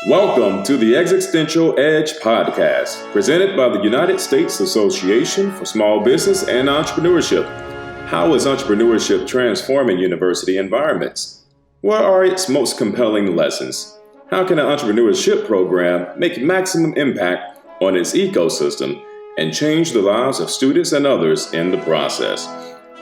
Welcome to the Existential Edge podcast, presented by the United States Association for Small Business and Entrepreneurship. How is entrepreneurship transforming university environments? What are its most compelling lessons? How can an entrepreneurship program make maximum impact on its ecosystem and change the lives of students and others in the process?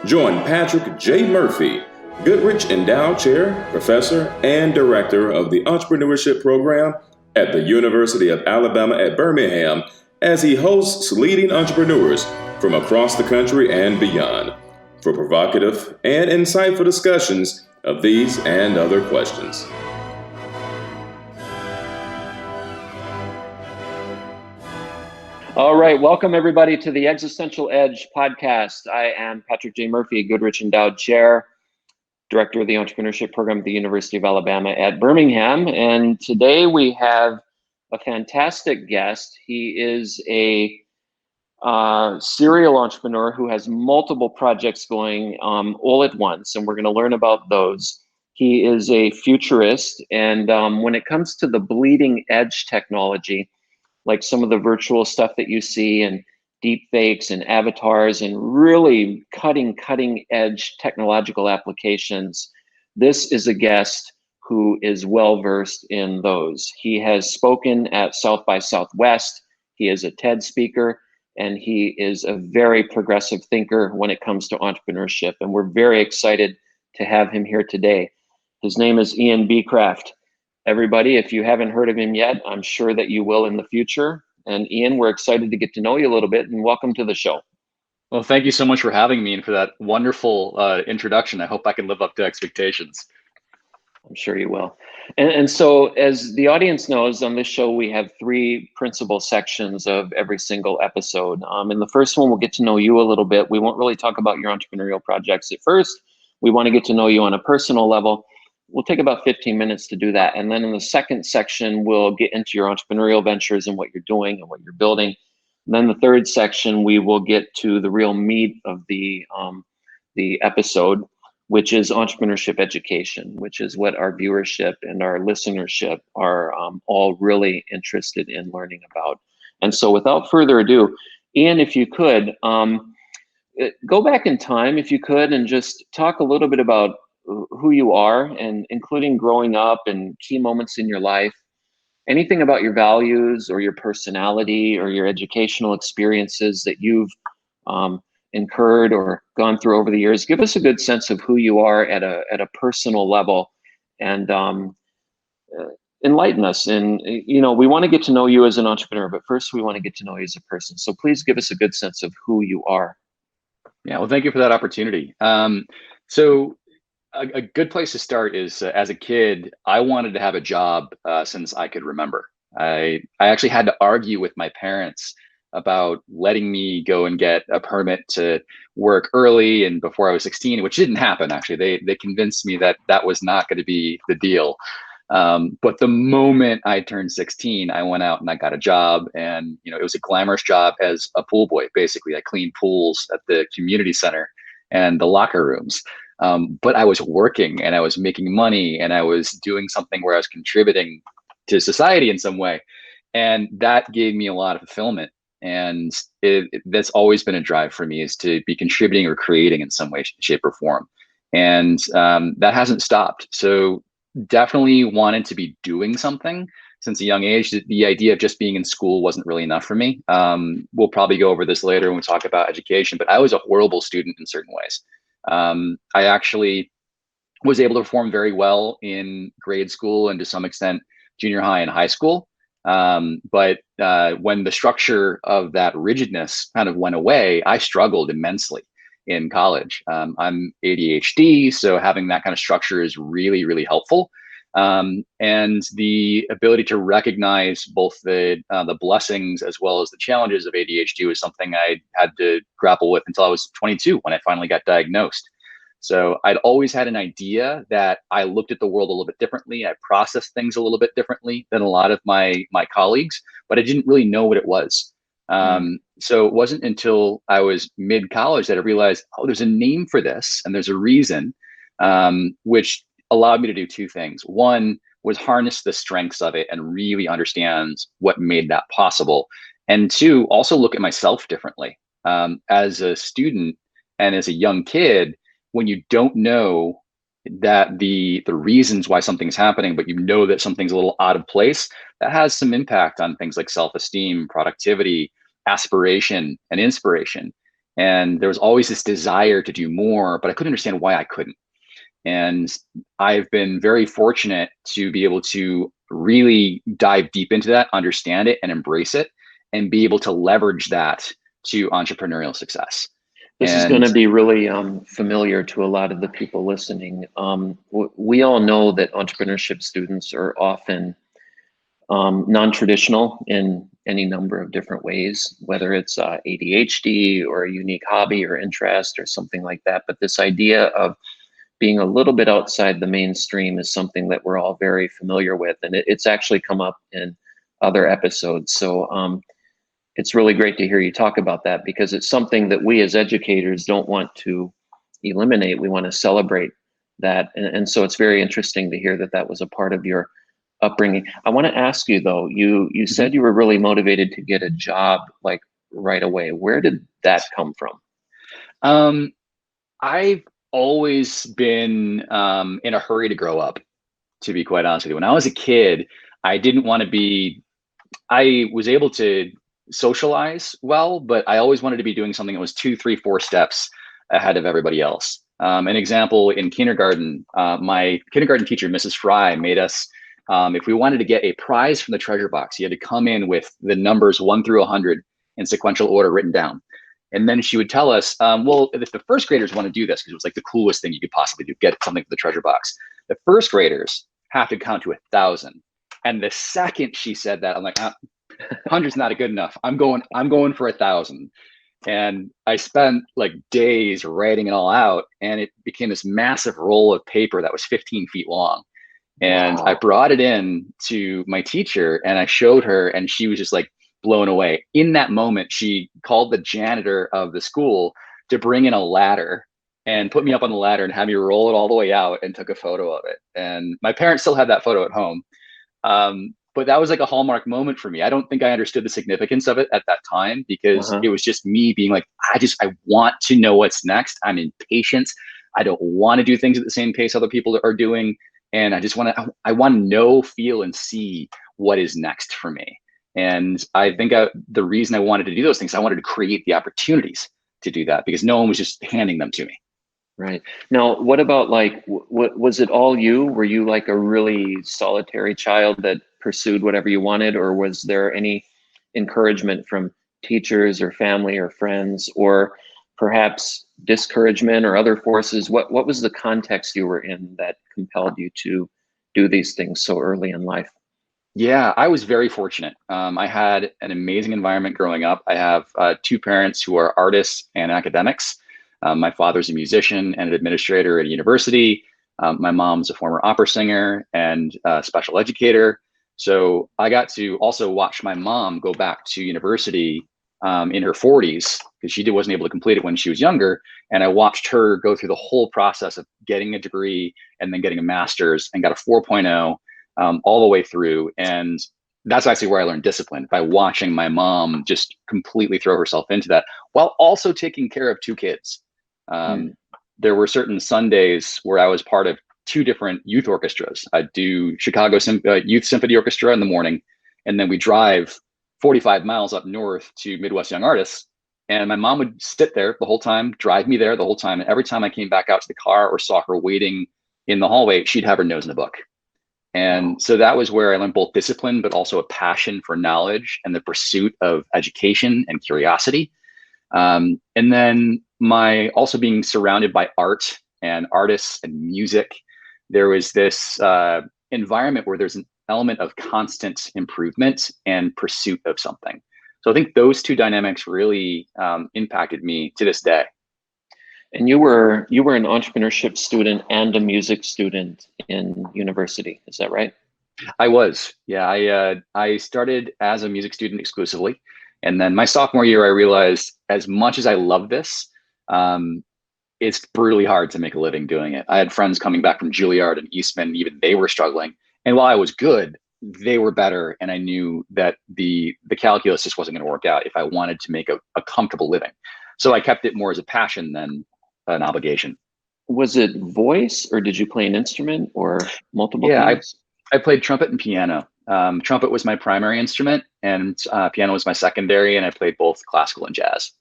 Join Patrick J. Murphy, Goodrich Endowed Chair, Professor, and Director of the Entrepreneurship Program at the University of Alabama at Birmingham as he hosts leading entrepreneurs from across the country and beyond for provocative and insightful discussions of these and other questions. All right, welcome everybody to the Existential Edge podcast. I am Patrick J. Murphy, Goodrich Endowed Chair, Director of the Entrepreneurship Program at the University of Alabama at Birmingham. And today we have a fantastic guest. He is a serial entrepreneur who has multiple projects going all at once, and we're going to learn about those. He is a futurist, and when it comes to the bleeding edge technology, like some of the virtual stuff that you see and deep fakes and avatars and really cutting edge technological applications, this is a guest who is well versed in those. He has spoken at South by Southwest. He is a TED speaker, and he is a very progressive thinker when it comes to entrepreneurship. And we're very excited to have him here today. His name is Ian Beacraft. Everybody, if you haven't heard of him yet, I'm sure that you will in the future. And Ian, we're excited to get to know you a little bit, and welcome to the show. Well, thank you so much for having me and for that wonderful introduction. I hope I can live up to expectations. I'm sure you will. And so as the audience knows, on this show, we have three principal sections of every single episode. In the first one, we'll get to know you a little bit. We won't really talk about your entrepreneurial projects at first. We want to get to know you on a personal level. We'll take about 15 minutes to do that. And then in the second section, we'll get into your entrepreneurial ventures and what you're doing and what you're building. And then the third section, we will get to the real meat of the episode, which is entrepreneurship education, which is what our viewership and our listenership are all really interested in learning about. And so without further ado, Ian, if you could, go back in time, if you could, and just talk a little bit about who you are, and including growing up and key moments in your life, anything about your values or your personality or your educational experiences that you've incurred or gone through over the years. Give us a good sense of who you are at a personal level, and enlighten us. And we want to get to know you as an entrepreneur, but first we want to get to know you as a person. So please give us a good sense of who you are. Yeah, well, thank you for that opportunity. So a good place to start is as a kid, I wanted to have a job since I could remember. I actually had to argue with my parents about letting me go and get a permit to work early and before I was 16, which didn't happen. Actually, they convinced me that that was not going to be the deal. But the moment I turned 16, I went out and I got a job, and it was a glamorous job as a pool boy. Basically, I cleaned pools at the community center and the locker rooms. But I was working and I was making money and I was doing something where I was contributing to society in some way. And that gave me a lot of fulfillment. And that's always been a drive for me, is to be contributing or creating in some way, shape, or form. And that hasn't stopped. So definitely wanted to be doing something since a young age. The idea of just being in school wasn't really enough for me. We'll probably go over this later when we talk about education, but I was a horrible student in certain ways. I actually was able to perform very well in grade school and to some extent junior high and high school. But when the structure of that rigidness kind of went away, I struggled immensely in college. I'm ADHD, so having that kind of structure is really, really helpful. And the ability to recognize both the blessings as well as the challenges of ADHD was something I had to grapple with until I was 22 when I finally got diagnosed. So I'd always had an idea that I looked at the world a little bit differently. I processed things a little bit differently than a lot of my colleagues, but I didn't really know what it was. So it wasn't until I was mid-college that I realized, oh, there's a name for this and there's a reason, which allowed me to do two things. One was harness the strengths of it and really understand what made that possible. And two, also look at myself differently. As a student and as a young kid, when you don't know that the reasons why something's happening, but you know that something's a little out of place, that has some impact on things like self-esteem, productivity, aspiration, and inspiration. And there was always this desire to do more, but I couldn't understand why I couldn't. And I've been very fortunate to be able to really dive deep into that, understand it, and embrace it, and be able to leverage that to entrepreneurial success. This is going to be really familiar to a lot of the people listening. We all know that entrepreneurship students are often non-traditional in any number of different ways, whether it's ADHD or a unique hobby or interest or something like that. But this idea of being a little bit outside the mainstream is something that we're all very familiar with, and it's actually come up in other episodes. So it's really great to hear you talk about that, because it's something that we as educators don't want to eliminate. We want to celebrate that. And so it's very interesting to hear that that was a part of your upbringing. I want to ask you though, you said you were really motivated to get a job like right away. Where did that come from? I've always been in a hurry to grow up, to be quite honest with you. When I was a kid, I didn't want to be, I was able to socialize well, but I always wanted to be doing something that was 2, 3, 4 steps ahead of everybody else. An example, in kindergarten, my kindergarten teacher, Mrs. Fry, made us, if we wanted to get a prize from the treasure box, you had to come in with the numbers 1 through 100 in sequential order written down. And then she would tell us, well, if the first graders want to do this, because it was like the coolest thing you could possibly do, get something for the treasure box, the first graders have to count to 1,000. And the second she said that, I'm like, 100's not good enough. I'm going for 1,000. And I spent like days writing it all out, and it became this massive roll of paper that was 15 feet long. And wow. I brought it in to my teacher and I showed her, and she was just like blown away. In that moment, she called the janitor of the school to bring in a ladder and put me up on the ladder and have me roll it all the way out, and took a photo of it. And my parents still have that photo at home. But that was like a hallmark moment for me. I don't think I understood the significance of it at that time, because it was just me being like, I want to know what's next. I'm impatient. I don't want to do things at the same pace other people are doing. And I want to know, feel, and see what is next for me. And I think the reason I wanted to do those things, I wanted to create the opportunities to do that, because no one was just handing them to me. Right. Now, what about like, what was it all you? Were you like a really solitary child that pursued whatever you wanted, or was there any encouragement from teachers or family or friends, or perhaps discouragement or other forces? What was the context you were in that compelled you to do these things so early in life? Yeah, I was very fortunate. I had an amazing environment growing up. I have 2 parents who are artists and academics. My father's a musician and an administrator at a university. My mom's a former opera singer and special educator. So I got to also watch my mom go back to university in her 40s, because she wasn't able to complete it when she was younger. And I watched her go through the whole process of getting a degree and then getting a master's, and got a 4.0 all the way through. And that's actually where I learned discipline, by watching my mom just completely throw herself into that, while also taking care of 2 kids. There were certain Sundays where I was part of 2 different youth orchestras. I'd do Chicago Youth Symphony Orchestra in the morning, and then we drive 45 miles up north to Midwest Young Artists. And my mom would sit there the whole time, drive me there the whole time. And every time I came back out to the car or saw her waiting in the hallway, she'd have her nose in the book. And so that was where I learned both discipline, but also a passion for knowledge and the pursuit of education and curiosity. And then also being surrounded by art and artists and music, there was this environment where there's an element of constant improvement and pursuit of something. So I think those 2 dynamics really impacted me to this day. And you were an entrepreneurship student and a music student in university, is that right? I was, yeah. I started as a music student exclusively. And then my sophomore year, I realized, as much as I love this, it's brutally hard to make a living doing it. I had friends coming back from Juilliard and Eastman, even they were struggling. And while I was good, they were better. And I knew that the calculus just wasn't going to work out if I wanted to make a comfortable living. So I kept it more as a passion than an obligation. Was it voice, or did you play an instrument, or multiple Yeah, things? I played trumpet and piano. Trumpet was my primary instrument, and piano was my secondary, and I played both classical and jazz.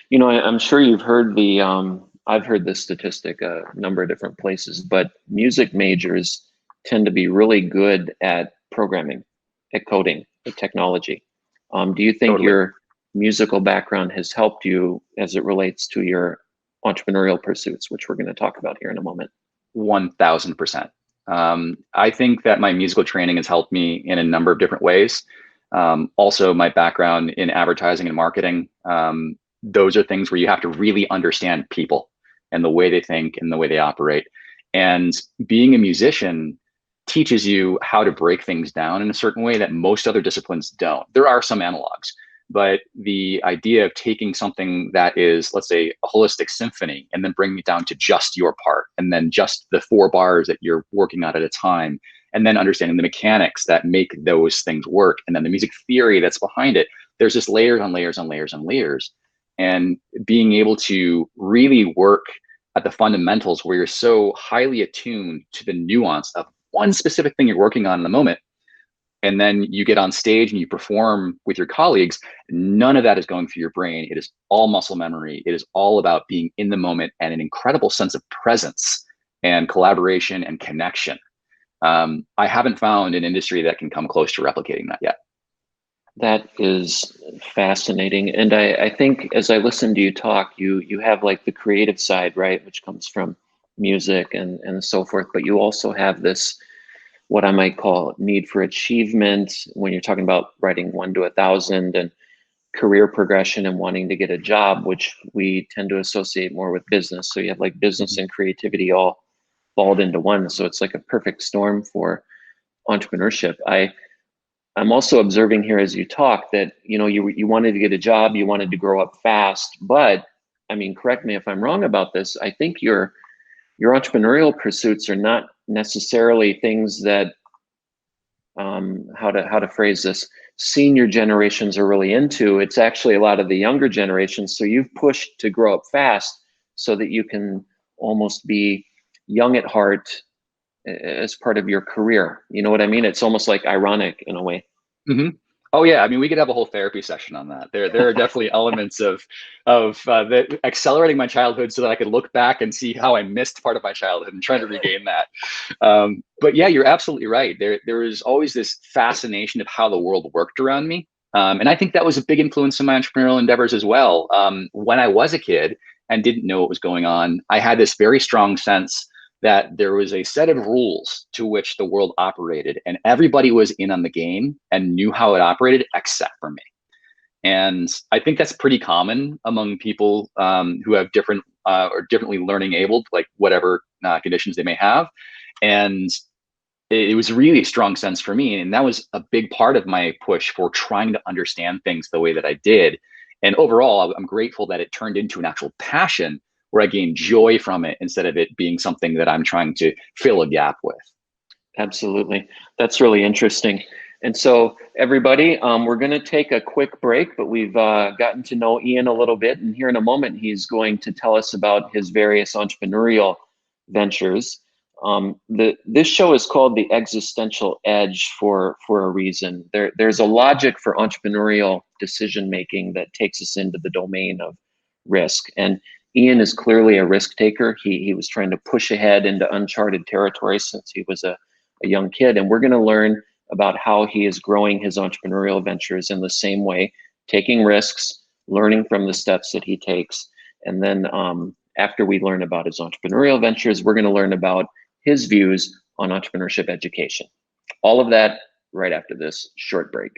You know, I'm sure you've heard the, I've heard this statistic a number of different places, but music majors tend to be really good at programming, at coding, at technology. Do you think Totally. your musical background has helped you as it relates to your entrepreneurial pursuits, which we're going to talk about here in a moment? 1000%. I think that my musical training has helped me in a number of different ways. Also, my background in advertising and marketing, those are things where you have to really understand people and the way they think and the way they operate. And being a musician teaches you how to break things down in a certain way that most other disciplines don't. There are some analogs, but the idea of taking something that is, let's say, a holistic symphony and then bringing it down to just your part and then just the 4 bars that you're working on at a time, and then understanding the mechanics that make those things work, and then the music theory that's behind it, there's just layers on layers on layers on layers. And being able to really work at the fundamentals where you're so highly attuned to the nuance of one specific thing you're working on in the moment, and then you get on stage and you perform with your colleagues, none of that is going through your brain. It is all muscle memory. It is all about being in the moment and an incredible sense of presence and collaboration and connection. I haven't found an industry that can come close to replicating that yet. That is fascinating. And I think as I listen to you talk, you have like the creative side, right, which comes from music and so forth, but you also have this, what I might call need for achievement when you're talking about writing 1 to 1,000 and career progression and wanting to get a job, which we tend to associate more with business. So you have like business and creativity all balled into one. So it's like a perfect storm for entrepreneurship. I'm also observing here as you talk that, you know, you wanted to get a job, you wanted to grow up fast, but I mean, correct me if I'm wrong about this. I think your entrepreneurial pursuits are not necessarily things that, how to phrase this, senior generations are really into. It's actually a lot of the younger generations. So you've pushed to grow up fast so that you can almost be young at heart as part of your career. You know what I mean? It's almost like ironic in a way. Mm-hmm. Oh yeah, I mean, we could have a whole therapy session on that. There are definitely elements of the accelerating my childhood so that I could look back and see how I missed part of my childhood and trying to regain that. But yeah, you're absolutely right. There is always this fascination of how the world worked around me, and I think that was a big influence in my entrepreneurial endeavors as well. When I was a kid and didn't know what was going on, I had this very strong sense that there was a set of rules to which the world operated, and everybody was in on the game and knew how it operated except for me. And I think that's pretty common among people who have different or differently learning abled, like whatever conditions they may have. And it was really a strong sense for me. And that was a big part of my push for trying to understand things the way that I did. And overall, I'm grateful that it turned into an actual passion where I gain joy from it instead of it being something that I'm trying to fill a gap with. Absolutely. That's really interesting. And so everybody, we're going to take a quick break, but we've gotten to know Ian a little bit. And here in a moment, he's going to tell us about his various entrepreneurial ventures. This show is called The Existential Edge for a reason. There's a logic for entrepreneurial decision-making that takes us into the domain of risk. And Ian is clearly a risk taker. He was trying to push ahead into uncharted territory since he was a young kid. And we're going to learn about how he is growing his entrepreneurial ventures in the same way, taking risks, learning from the steps that he takes. And then after we learn about his entrepreneurial ventures, we're going to learn about his views on entrepreneurship education. All of that right after this short break.